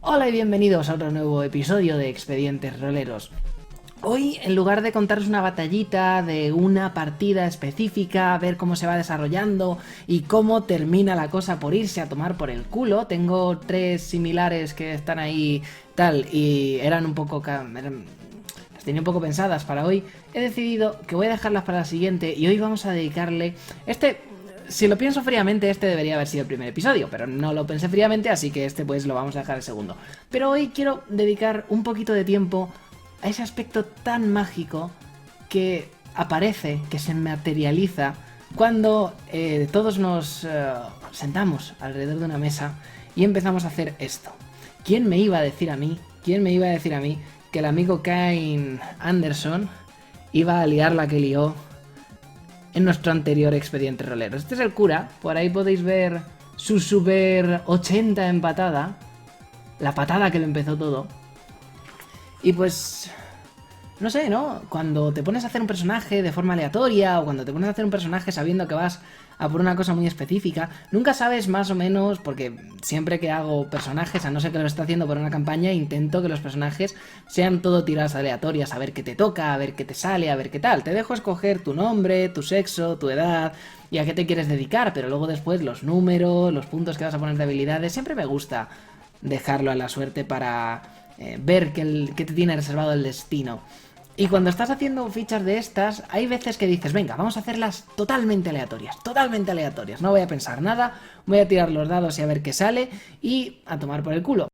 Hola y bienvenidos a otro nuevo episodio de Expedientes Roleros. Hoy, en lugar de contaros una batallita de una partida específica, ver cómo se va desarrollando y cómo termina la cosa por irse a tomar por el culo, tengo tres similares que están ahí tal y eran un poco... las tenía un poco pensadas para hoy. He decidido que voy a dejarlas para la siguiente y hoy vamos a dedicarle... Si lo pienso fríamente, este debería haber sido el primer episodio, pero no lo pensé fríamente, así que este pues lo vamos a dejar el segundo. Pero hoy quiero dedicar un poquito de tiempo a ese aspecto tan mágico que aparece, que se materializa cuando todos nos sentamos alrededor de una mesa y empezamos a hacer esto. ¿Quién me iba a decir a mí que el amigo Kane Anderson iba a liar la que lió en nuestro anterior expediente rolero? Este es el cura, por ahí podéis ver su super 80 en patada, la patada que lo empezó todo. Y pues... no sé, ¿no? Cuando te pones a hacer un personaje de forma aleatoria o cuando te pones a hacer un personaje sabiendo que vas a por una cosa muy específica, nunca sabes más o menos, porque siempre que hago personajes, a no ser que lo esté haciendo por una campaña, intento que los personajes sean todo tiradas aleatorias, a ver qué te toca, a ver qué te sale, a ver qué tal. Te dejo escoger tu nombre, tu sexo, tu edad y a qué te quieres dedicar, pero luego después los números, los puntos que vas a poner de habilidades, siempre me gusta dejarlo a la suerte para ver qué te tiene reservado el destino. Y cuando estás haciendo fichas de estas, hay veces que dices, venga, vamos a hacerlas totalmente aleatorias, no voy a pensar nada, voy a tirar los dados y a ver qué sale, y a tomar por el culo.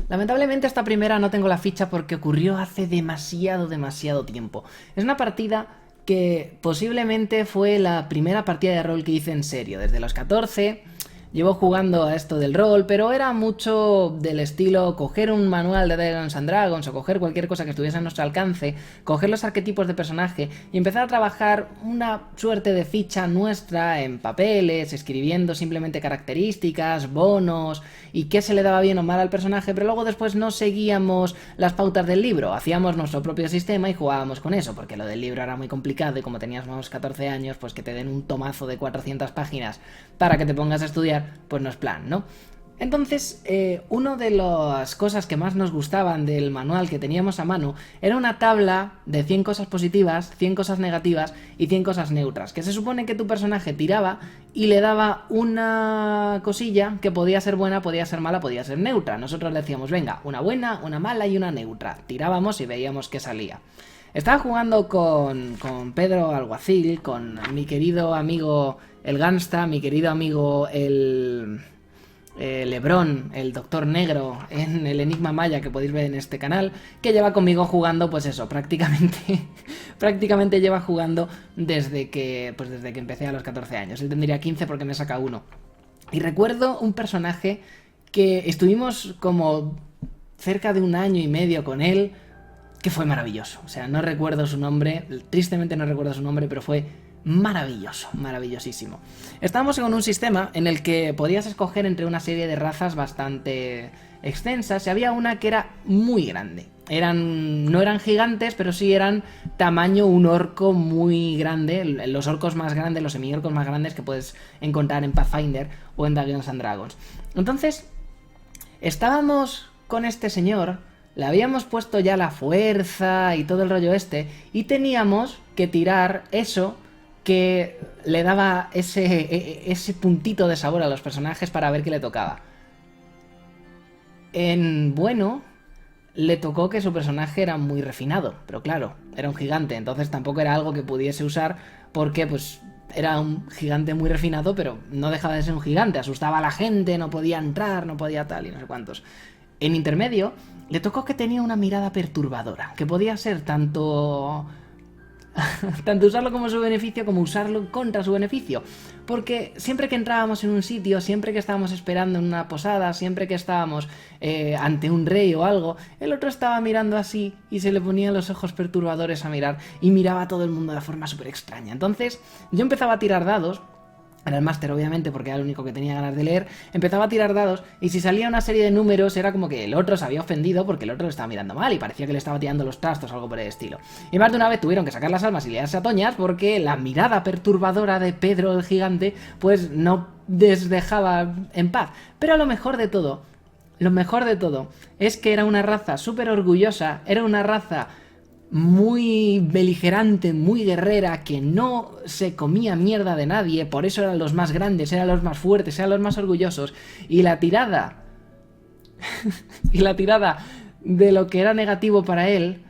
Lamentablemente esta primera no tengo la ficha porque ocurrió hace demasiado tiempo. Es una partida que posiblemente fue la primera partida de rol que hice en serio, desde los 14... Llevo jugando a esto del rol, pero era mucho del estilo coger un manual de Dungeons and Dragons o coger cualquier cosa que estuviese a nuestro alcance, coger los arquetipos de personaje y empezar a trabajar una suerte de ficha nuestra en papeles, escribiendo simplemente características, bonos y qué se le daba bien o mal al personaje, pero luego después no seguíamos las pautas del libro, hacíamos nuestro propio sistema y jugábamos con eso, porque lo del libro era muy complicado y como teníamos 14 años, pues que te den un tomazo de 400 páginas para que te pongas a estudiar, pues no es plan, ¿no? Entonces, una de las cosas que más nos gustaban del manual que teníamos a mano era una tabla de 100 cosas positivas, 100 cosas negativas y 100 cosas neutras, que se supone que tu personaje tiraba y le daba una cosilla que podía ser buena, podía ser mala, podía ser neutra. Nosotros le decíamos, venga, una buena, una mala y una neutra. Tirábamos y veíamos qué salía. Estaba jugando con Pedro Alguacil, con mi querido amigo el Gansta, mi querido amigo el Lebrón, el Doctor Negro en el Enigma Maya que podéis ver en este canal, que lleva conmigo jugando, pues eso, prácticamente lleva jugando desde que empecé a los 14 años. Él tendría 15 porque me saca uno. Y recuerdo un personaje que estuvimos como cerca de un año y medio con él, que fue maravilloso. O sea, no recuerdo su nombre, tristemente no recuerdo su nombre, pero fue maravilloso, maravillosísimo. Estábamos con un sistema en el que podías escoger entre una serie de razas bastante extensas y había una que era muy grande. No eran gigantes, pero sí eran tamaño un orco muy grande, los orcos más grandes, los semi-orcos más grandes que puedes encontrar en Pathfinder o en Dungeons and Dragons. Entonces, estábamos con este señor, le habíamos puesto ya la fuerza y todo el rollo este, y teníamos que tirar eso que le daba ese puntito de sabor a los personajes para ver qué le tocaba. En bueno, le tocó que su personaje era muy refinado, pero claro, era un gigante, entonces tampoco era algo que pudiese usar porque pues era un gigante muy refinado, pero no dejaba de ser un gigante, asustaba a la gente, no podía entrar, no podía tal y no sé cuántos. En intermedio, le tocó que tenía una mirada perturbadora, que podía ser tanto usarlo como su beneficio como usarlo contra su beneficio, porque siempre que entrábamos en un sitio, siempre que estábamos esperando en una posada, siempre que estábamos ante un rey o algo, el otro estaba mirando así y se le ponían los ojos perturbadores a mirar y miraba a todo el mundo de forma súper extraña. Entonces yo empezaba a tirar dados era el máster obviamente porque era el único que tenía ganas de leer, empezaba a tirar dados y si salía una serie de números era como que el otro se había ofendido porque el otro lo estaba mirando mal y parecía que le estaba tirando los trastos o algo por el estilo. Y más de una vez tuvieron que sacar las armas y liarse a toñas porque la mirada perturbadora de Pedro el gigante pues no les dejaba en paz. Pero lo mejor de todo es que era una raza súper orgullosa, era una raza muy beligerante, muy guerrera, que no se comía mierda de nadie, por eso eran los más grandes, eran los más fuertes, eran los más orgullosos. Y la tirada y la tirada de lo que era negativo para él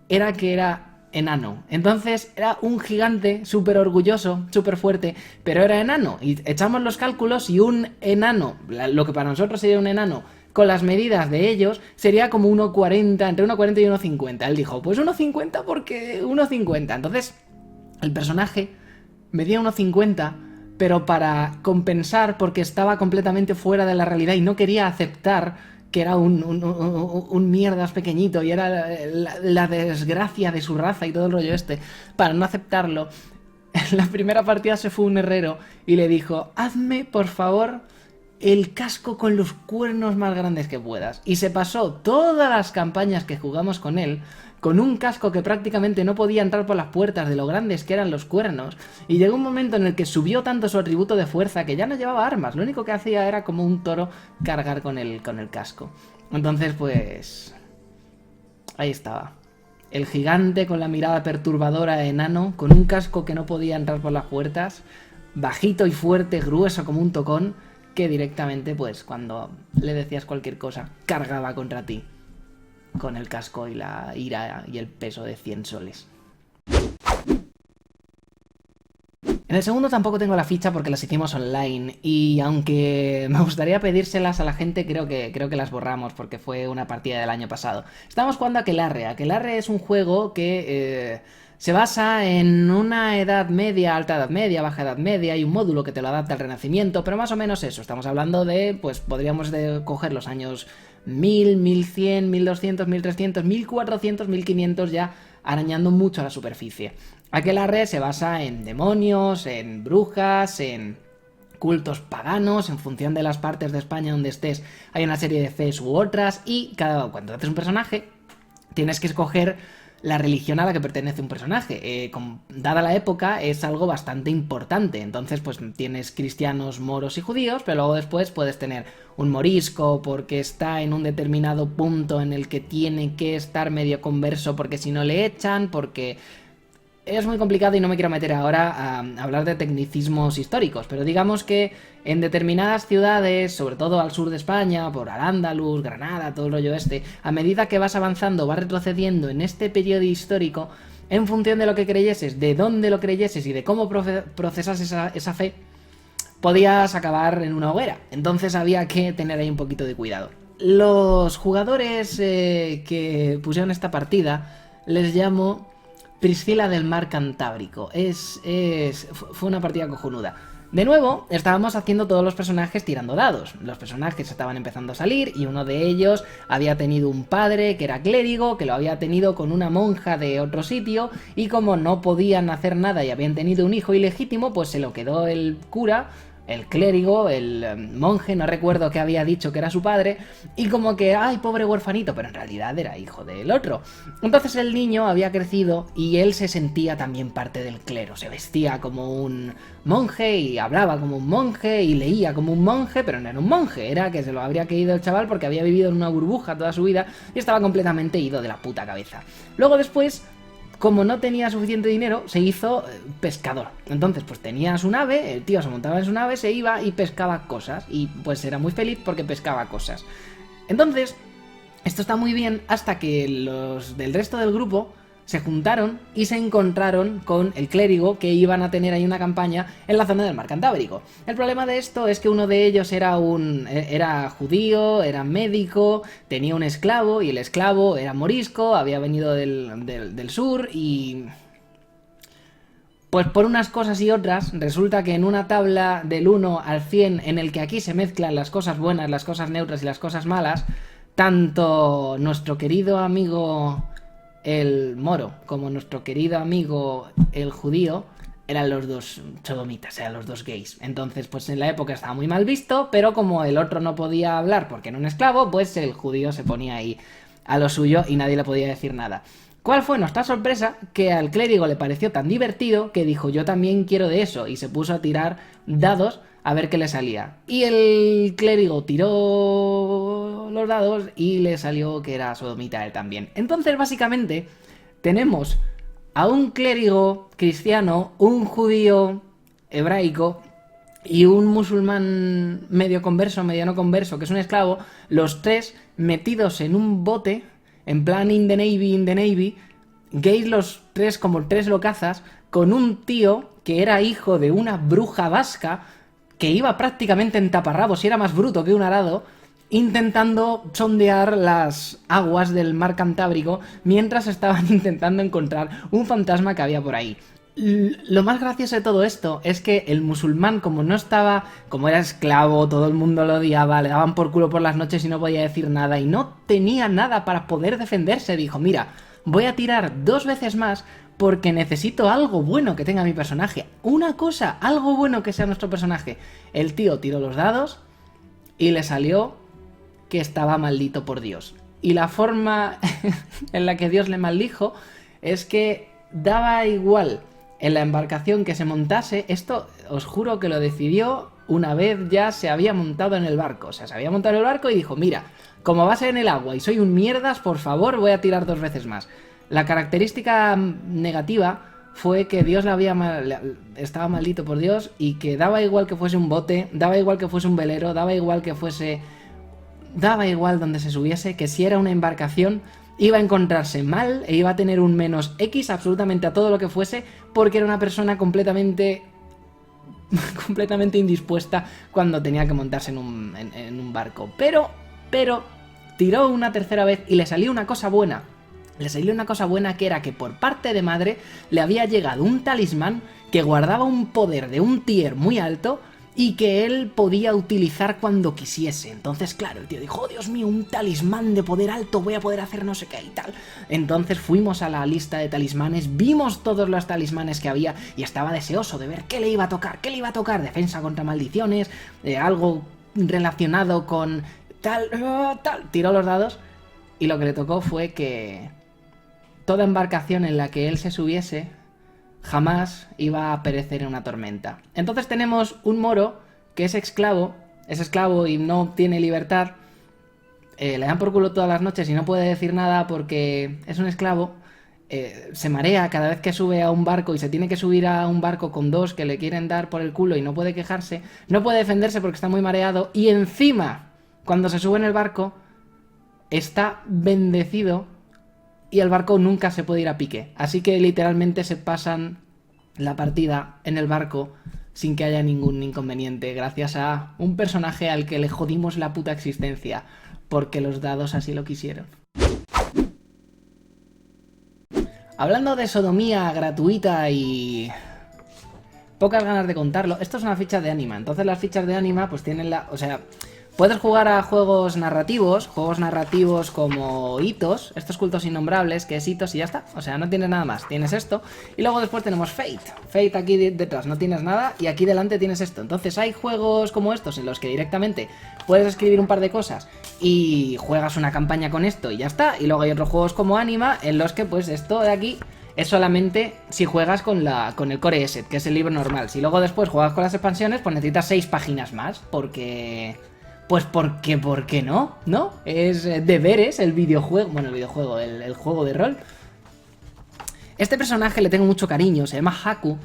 era que era enano. Entonces era un gigante súper orgulloso, súper fuerte, pero era enano. Y echamos los cálculos y un enano, lo que para nosotros sería un enano, con las medidas de ellos, sería como 1,40, entre 1,40 y 1,50. Él dijo, pues 1,50 porque 1,50. Entonces, el personaje medía 1,50, pero para compensar porque estaba completamente fuera de la realidad y no quería aceptar que era un mierdas pequeñito y era la desgracia de su raza y todo el rollo este, para no aceptarlo, en la primera partida se fue un herrero y le dijo, hazme, por favor, el casco con los cuernos más grandes que puedas. Y se pasó todas las campañas que jugamos con él con un casco que prácticamente no podía entrar por las puertas de lo grandes que eran los cuernos. Y llegó un momento en el que subió tanto su atributo de fuerza que ya no llevaba armas. Lo único que hacía era como un toro cargar con el casco. Entonces pues... ahí estaba. El gigante con la mirada perturbadora enano, con un casco que no podía entrar por las puertas, bajito y fuerte, grueso como un tocón, que directamente, pues, cuando le decías cualquier cosa, cargaba contra ti con el casco y la ira y el peso de 100 soles. En el segundo tampoco tengo la ficha porque las hicimos online y aunque me gustaría pedírselas a la gente, creo que las borramos porque fue una partida del año pasado. Estábamos jugando a Aquelarre. Aquelarre es un juego que... se basa en una edad media, alta edad media, baja edad media y un módulo que te lo adapta al Renacimiento, pero más o menos eso, estamos hablando de, pues podríamos coger los años 1000, 1100, 1200, 1300, 1400, 1500 ya arañando mucho a la superficie. Aquelarre se basa en demonios, en brujas, en cultos paganos, en función de las partes de España donde estés hay una serie de fes u otras y cuando haces un personaje tienes que escoger la religión a la que pertenece un personaje. Dada la época es algo bastante importante, entonces pues tienes cristianos, moros y judíos, pero luego después puedes tener un morisco porque está en un determinado punto en el que tiene que estar medio converso porque si no le echan, porque... es muy complicado y no me quiero meter ahora a hablar de tecnicismos históricos, pero digamos que en determinadas ciudades, sobre todo al sur de España, por Al-Ándalus, Granada, todo el rollo este, a medida que vas avanzando, vas retrocediendo en este periodo histórico, en función de lo que creyeses, de dónde lo creyeses y de cómo procesas esa fe, podías acabar en una hoguera. Entonces había que tener ahí un poquito de cuidado. Los jugadores que pusieron esta partida les llamo Priscila del Mar Cantábrico. Fue una partida cojonuda. De nuevo, estábamos haciendo todos los personajes tirando dados. Los personajes estaban empezando a salir y uno de ellos había tenido un padre que era clérigo, que lo había tenido con una monja de otro sitio y como no podían hacer nada y habían tenido un hijo ilegítimo, pues se lo quedó el cura, el clérigo, el monje, no recuerdo qué había dicho que era su padre, y como que, ay, pobre huerfanito, pero en realidad era hijo del otro. Entonces el niño había crecido y él se sentía también parte del clero, se vestía como un monje y hablaba como un monje y leía como un monje, pero no era un monje, era que se lo habría creído el chaval porque había vivido en una burbuja toda su vida y estaba completamente ido de la puta cabeza. Luego después, como no tenía suficiente dinero, se hizo pescador. Entonces, pues tenía su nave, el tío se montaba en su nave, se iba y pescaba cosas. Y pues era muy feliz porque pescaba cosas. Entonces, esto está muy bien hasta que los del resto del grupo se juntaron y se encontraron con el clérigo que iban a tener ahí una campaña en la zona del Mar Cantábrico. El problema de esto es que uno de ellos era judío, era médico, tenía un esclavo y el esclavo era morisco, había venido del sur y... pues por unas cosas y otras, resulta que en una tabla del 1 al 100 en el que aquí se mezclan las cosas buenas, las cosas neutras y las cosas malas, tanto nuestro querido amigo el moro como nuestro querido amigo el judío eran los dos sodomitas, eran los dos gays. Entonces, pues en la época estaba muy mal visto, pero como el otro no podía hablar porque era un esclavo, pues el judío se ponía ahí a lo suyo y nadie le podía decir nada. ¿Cuál fue nuestra sorpresa? Que al clérigo le pareció tan divertido que dijo, yo también quiero de eso, y se puso a tirar dados a ver qué le salía. Y el clérigo tiró los dados y le salió que era sodomita él también. Entonces, básicamente, tenemos a un clérigo cristiano, un judío hebraico y un musulmán medio converso, mediano converso, que es un esclavo, los tres metidos en un bote, en plan in the Navy, gays los tres como tres locazas, con un tío que era hijo de una bruja vasca, que iba prácticamente en taparrabos y era más bruto que un arado, intentando sondear las aguas del mar Cantábrico mientras estaban intentando encontrar un fantasma que había por ahí. Lo más gracioso de todo esto es que el musulmán, como no estaba, como era esclavo, todo el mundo lo odiaba, le daban por culo por las noches y no podía decir nada y no tenía nada para poder defenderse, dijo, mira, voy a tirar 2 veces más porque necesito algo bueno que tenga mi personaje. Una cosa, algo bueno que sea nuestro personaje. El tío tiró los dados y le salió que estaba maldito por Dios. Y la forma en la que Dios le maldijo es que daba igual en la embarcación que se montase. Esto os juro que lo decidió una vez ya se había montado en el barco. O sea, se había montado en el barco y dijo, mira, como va a ser en el agua y soy un mierdas, por favor voy a tirar 2 veces más. La característica negativa fue que Dios estaba maldito por Dios y que daba igual que fuese un bote, daba igual que fuese un velero, daba igual donde se subiese, que si era una embarcación iba a encontrarse mal e iba a tener un menos X absolutamente a todo lo que fuese porque era una persona completamente indispuesta cuando tenía que montarse en un barco. Pero tiró una tercera vez y le salió una cosa buena. Le salió una cosa buena que era que por parte de madre le había llegado un talismán que guardaba un poder de un tier muy alto y que él podía utilizar cuando quisiese. Entonces, claro, el tío dijo, oh, Dios mío, un talismán de poder alto, voy a poder hacer no sé qué y tal. Entonces fuimos a la lista de talismanes, vimos todos los talismanes que había y estaba deseoso de ver qué le iba a tocar, defensa contra maldiciones, algo relacionado con tal. Tiró los dados y lo que le tocó fue que toda embarcación en la que él se subiese jamás iba a perecer en una tormenta. Entonces tenemos un moro que es esclavo y no tiene libertad, le dan por culo todas las noches y no puede decir nada porque es un esclavo, se marea cada vez que sube a un barco y se tiene que subir a un barco con 2 que le quieren dar por el culo y no puede quejarse, no puede defenderse porque está muy mareado y encima, cuando se sube en el barco, está bendecido y el barco nunca se puede ir a pique. Así que literalmente se pasan la partida en el barco sin que haya ningún inconveniente, gracias a un personaje al que le jodimos la puta existencia, porque los dados así lo quisieron. Hablando de sodomía gratuita y pocas ganas de contarlo, esto es una ficha de Anima, entonces las fichas de Anima pues tienen o sea, puedes jugar a juegos narrativos como Hitos, estos cultos innombrables, que es Hitos y ya está. O sea, no tienes nada más, tienes esto. Y luego después tenemos Fate. Fate aquí detrás no tienes nada y aquí delante tienes esto. Entonces hay juegos como estos en los que directamente puedes escribir un par de cosas y juegas una campaña con esto y ya está. Y luego hay otros juegos como Anima en los que pues esto de aquí es solamente si juegas con el Core Asset, que es el libro normal. Si luego después juegas con las expansiones, pues necesitas 6 páginas más, porque... Pues porque, ¿por qué no? ¿No? Es deberes el videojuego, bueno, el juego de rol. Este personaje le tengo mucho cariño, se llama Haku,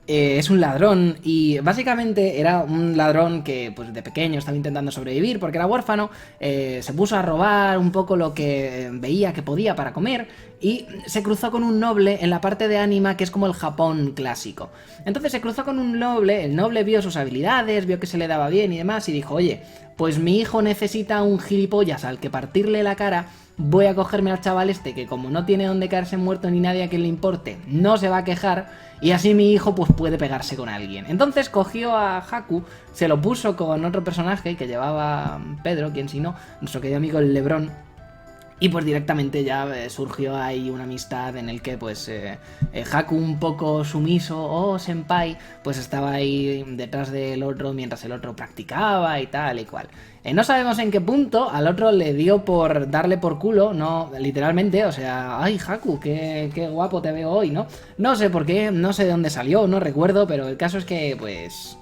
es un ladrón y básicamente era un ladrón que pues de pequeño estaba intentando sobrevivir porque era huérfano, se puso a robar un poco lo que veía que podía para comer y se cruzó con un noble en la parte de Anima que es como el Japón clásico. Entonces se cruzó con un noble, el noble vio sus habilidades, vio que se le daba bien y demás y dijo, oye, pues mi hijo necesita un gilipollas al que partirle la cara, voy a cogerme al chaval este que como no tiene donde caerse muerto ni nadie a quien le importe, no se va a quejar y así mi hijo pues puede pegarse con alguien. Entonces cogió a Haku, se lo puso con otro personaje que llevaba Pedro, quien si no, nuestro querido amigo el Lebrón, Y pues directamente ya surgió ahí una amistad en el que pues Haku un poco sumiso o senpai pues estaba ahí detrás del otro mientras el otro practicaba y tal y cual. No sabemos en qué punto al otro le dio por darle por culo, no literalmente, o sea, ay Haku, qué guapo te veo hoy, ¿no? No sé por qué, no sé de dónde salió, no recuerdo, pero el caso es que pues...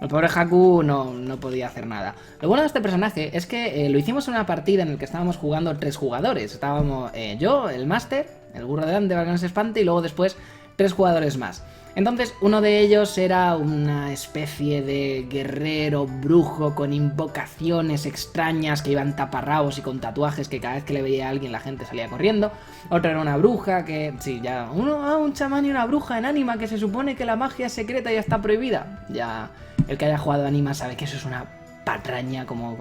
el pobre Haku no podía hacer nada. Lo bueno de este personaje es que lo hicimos en una partida en la que estábamos jugando 3 jugadores. Estábamos yo, el Máster, el burro delante para que no se espante, y luego después 3 jugadores más. Entonces uno de ellos era una especie de guerrero brujo con invocaciones extrañas que iban taparrabos y con tatuajes que cada vez que le veía a alguien la gente salía corriendo. Otro era una bruja que... sí, ya... un chamán y una bruja en Anima que se supone que la magia secreta ya está prohibida. Ya... el que haya jugado Anima sabe que eso es una patraña como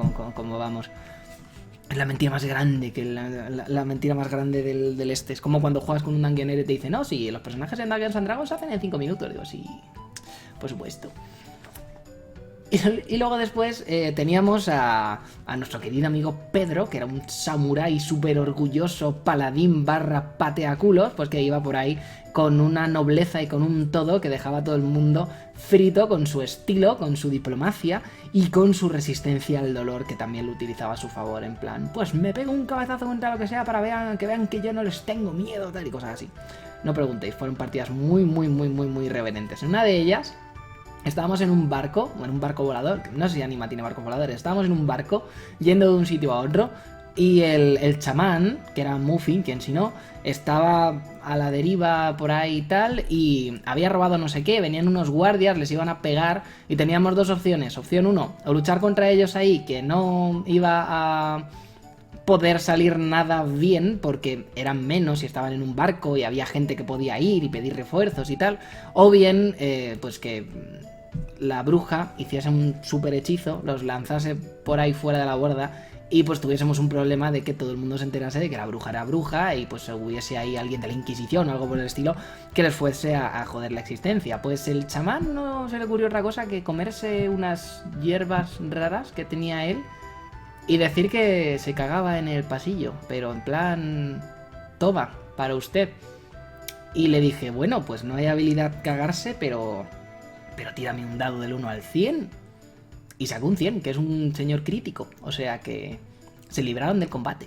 vamos. Es la mentira más grande, que la mentira más grande del este. Es como cuando juegas con un Dungeoneer y te dice, no, sí, los personajes en Dungeons and Dragons se hacen en 5 minutos. Digo, sí, por supuesto. Y luego después teníamos a nuestro querido amigo Pedro, que era un samurái súper orgulloso, paladín barra pateaculos, pues que iba por ahí con una nobleza y con un todo que dejaba a todo el mundo frito con su estilo, con su diplomacia y con su resistencia al dolor, que también lo utilizaba a su favor, en plan, pues me pego un cabezazo contra lo que sea para que vean que yo no les tengo miedo, tal y cosas así. No preguntéis, fueron partidas muy irreverentes. En una de ellas... estábamos en un barco volador, no sé si Anima tiene barcos voladores, estábamos en un barco yendo de un sitio a otro y el chamán, que era Muffin, quien si no, estaba a la deriva por ahí y tal y había robado no sé qué, venían unos guardias, les iban a pegar y teníamos 2 opciones. Opción 1, o luchar contra ellos ahí, que no iba a poder salir nada bien porque eran menos y estaban en un barco y había gente que podía ir y pedir refuerzos y tal, o bien pues que la bruja hiciese un super hechizo, los lanzase por ahí fuera de la borda y pues tuviésemos un problema de que todo el mundo se enterase de que la bruja era bruja y pues hubiese ahí alguien de la Inquisición o algo por el estilo que les fuese a joder la existencia. Pues el chamán no se le ocurrió otra cosa que comerse unas hierbas raras que tenía él y decir que se cagaba en el pasillo, pero en plan, toma, para usted. Y le dije, bueno, pues no hay habilidad cagarse, pero tírame un dado del 1 al 100. Y sacó un 100, que es un señor crítico. O sea que se libraron del combate.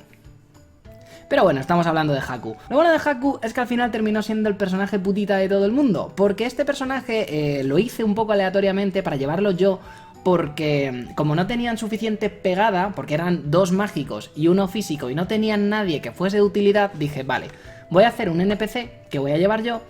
Pero bueno, estamos hablando de Haku. Lo bueno de Haku es que al final terminó siendo el personaje putita de todo el mundo. Porque este personaje lo hice un poco aleatoriamente para llevarlo yo. Porque como no tenían suficiente pegada, porque eran 2 mágicos y 1 físico y no tenían nadie que fuese de utilidad, dije, vale, voy a hacer un NPC que voy a llevar yo.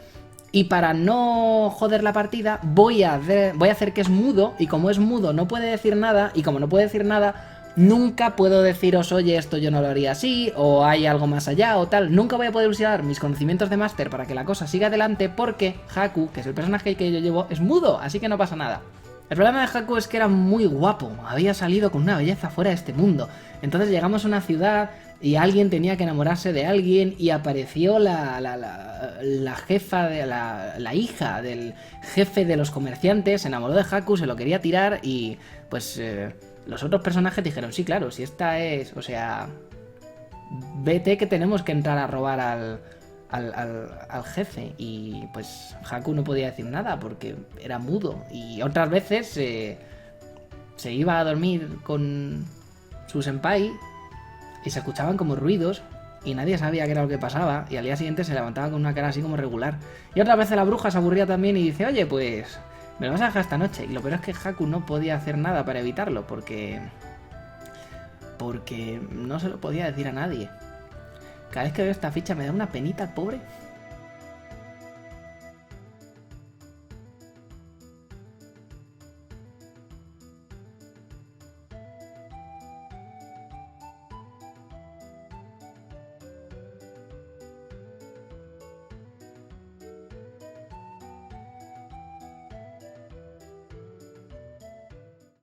Y para no joder la partida, voy a hacer que es mudo, y como es mudo no puede decir nada, y como no puede decir nada, nunca puedo deciros, oye, esto yo no lo haría así, o hay algo más allá, o tal. Nunca voy a poder usar mis conocimientos de máster para que la cosa siga adelante, porque Haku, que es el personaje que yo llevo, es mudo, así que no pasa nada. El problema de Haku es que era muy guapo, había salido con una belleza fuera de este mundo. Entonces llegamos a una ciudad y alguien tenía que enamorarse de alguien y apareció la jefa, la hija del jefe de los comerciantes, se enamoró de Haku, se lo quería tirar y pues los otros personajes dijeron, sí, claro, si esta es, o sea, vete que tenemos que entrar a robar al jefe. Y pues Haku no podía decir nada porque era mudo. Y otras veces se iba a dormir con su senpai y se escuchaban como ruidos y nadie sabía qué era lo que pasaba, y al día siguiente se levantaba con una cara así como regular. Y otras veces la bruja se aburría también y dice, oye, pues me lo vas a dejar esta noche. Y lo peor es que Haku no podía hacer nada para evitarlo porque no se lo podía decir a nadie. Cada vez que veo esta ficha me da una penita, pobre.